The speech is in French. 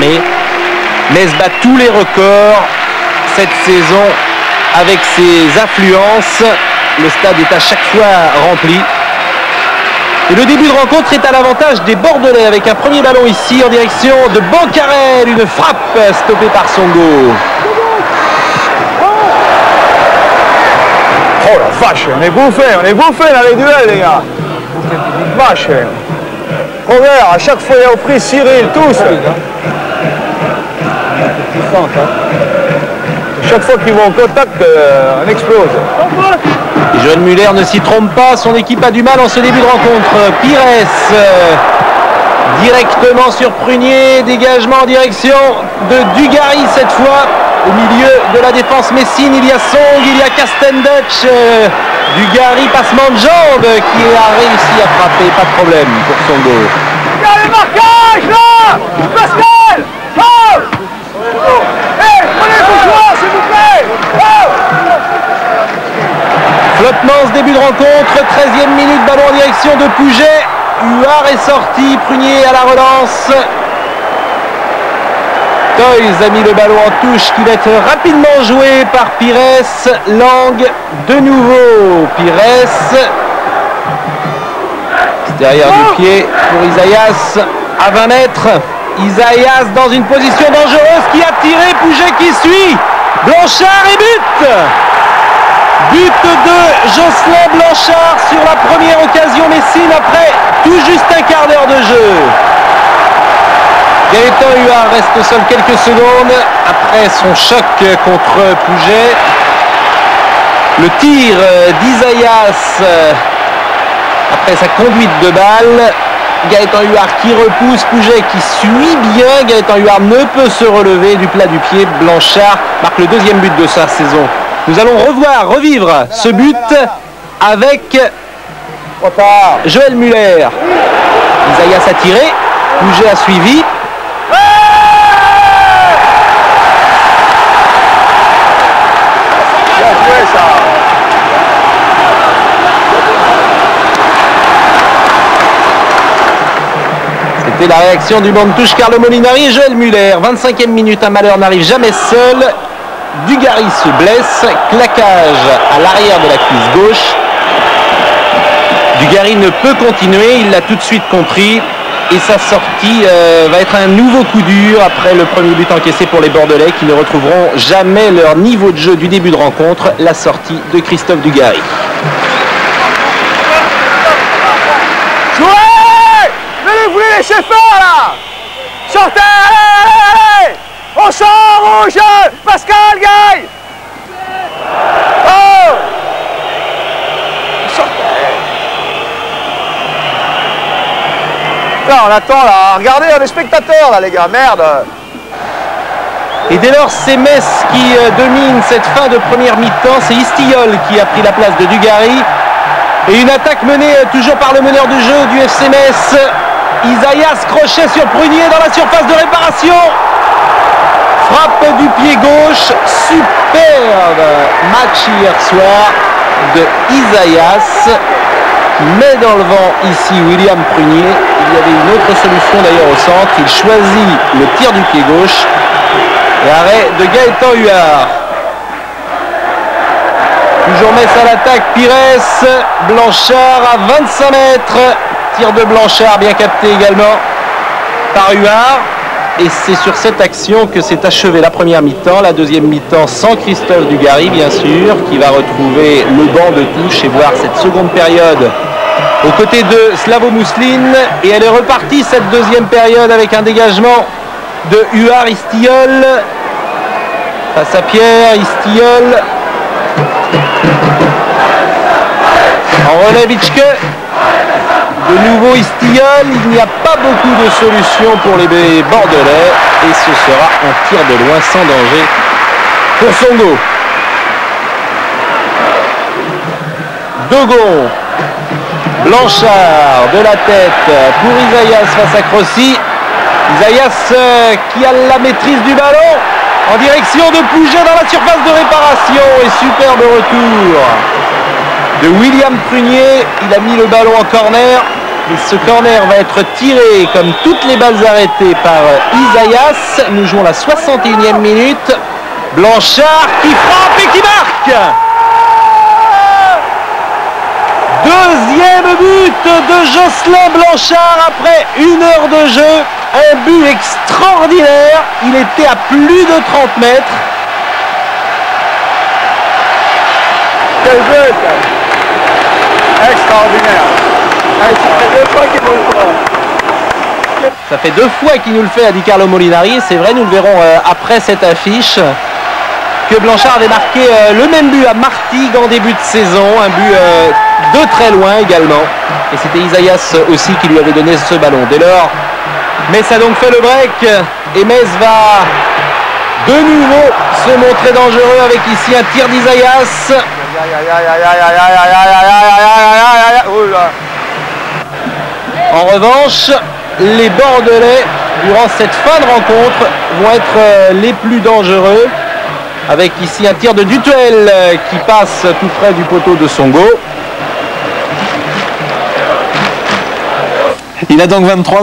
fermé. Metz bat tous les records cette saison avec ses affluences. Le stade est à chaque fois rempli. Et le début de rencontre est à l'avantage des Bordelais avec un premier ballon ici en direction de Bancarel. Une frappe stoppée par Songo. Oh la vache, on est bouffés dans les duels les gars. Vache. Robert, à chaque fois il y a au prix Cyril, tous. Chaque fois qu'ils vont en contact, on explose. Et Joël Muller ne s'y trompe pas, son équipe a du mal en ce début de rencontre. Pires directement sur Prunier, dégagement en direction de Dugarry cette fois. Au milieu de la défense messine, il y a Song, il y a Castendutch. Dugarry, passement de jambe qui a réussi à frapper, pas de problème pour Songo. Il y a le marquage là, Pascal. Oh, hey, prenez vos joueurs s'il vous plaît. Oh. Flottement ce début de rencontre, 13e minute, ballon en direction de Pouget. Huard est sorti, Prunier à la relance. Toys a mis le ballon en touche qui va être rapidement joué par Pires. Lang de nouveau. Pires. Derrière du pied pour Isaias à 20 mètres. Isaias dans une position dangereuse qui a tiré. Pouget qui suit. Blanchard et but. But de Jocelyn Blanchard sur la première occasion Messine après tout juste un quart d'heure de jeu. Gaëtan Huard reste seul quelques secondes après son choc contre Pouget. Le tir d'Isaias après sa conduite de balle. Gaëtan Huard qui repousse, Pouget qui suit bien. Gaëtan Huard ne peut se relever du plat du pied. Blanchard marque le deuxième but de sa saison. Nous allons revivre ce but avec Joël Muller. Isaias a tiré, Pouget a suivi. C'était la réaction du banc de touche Carlo Molinari et Joël Muller. 25e minute, un malheur n'arrive jamais seul. Dugarry se blesse, claquage à l'arrière de la cuisse gauche. Dugarry ne peut continuer, il l'a tout de suite compris. Et sa sortie va être un nouveau coup dur après le premier but encaissé pour les Bordelais qui ne retrouveront jamais leur niveau de jeu du début de rencontre. La sortie de Christophe Dugarry. Jouez! Venez, vous les laissez faire là! Sortez! Allez! On sort rouge! Pascal Gaille! Oh! Sortez! Là, on attend là. Regardez, on est spectateurs là les gars, merde! Et dès lors, c'est Metz qui domine cette fin de première mi-temps. C'est Istillol qui a pris la place de Dugarry. Et une attaque menée toujours par le meneur de jeu du FC Metz. Isaias, crochet sur Prunier dans la surface de réparation. Frappe du pied gauche. Superbe match hier soir de Isaias. Qui met dans le vent ici William Prunier. Il y avait une autre solution d'ailleurs au centre. Il choisit le tir du pied gauche. Et arrêt de Gaëtan Huard. Toujours Metz à l'attaque, Pires, Blanchard à 25 mètres. Tir de Blanchard bien capté également par Huard. Et c'est sur cette action que s'est achevée la première mi-temps. La deuxième mi-temps sans Christophe Dugarry bien sûr, qui va retrouver le banc de touche et voir cette seconde période aux côtés de Slavo Mousseline. Et elle est repartie cette deuxième période avec un dégagement de Huard. Istillol face à Pierre, Istillol en relève Hitchke. De nouveau Istillol, il n'y a pas beaucoup de solutions pour les Bordelais et ce sera un tir de loin sans danger pour Songo. Dogon, Blanchard de la tête pour Isaias face à Crossi. Isaias qui a la maîtrise du ballon en direction de Pouget dans la surface de réparation et superbe retour de William Prunier. Il a mis le ballon en corner Et ce corner va être tiré comme toutes les balles arrêtées par Isaias. Nous jouons la 61e minute. Blanchard qui frappe et qui marque. Deuxième but de Jocelyn Blanchard après 1 heure de jeu. Un but extraordinaire. Il était à plus de 30 mètres. Quel but! Extraordinaire! Ça fait 2 fois qu'il nous le fait à Di Carlo Molinari. C'est vrai, nous le verrons après cette affiche, que Blanchard avait marqué le même but à Martigues en début de saison. Un but de très loin également. Et c'était Isaias aussi qui lui avait donné ce ballon. Dès lors, Metz a donc fait le break. Et Metz va de nouveau se montrer dangereux avec ici un tir d'Isaias. En revanche, les Bordelais, durant cette fin de rencontre, vont être les plus dangereux. Avec ici un tir de Dutuel qui passe tout près du poteau de Songo. Il a donc 23 ans.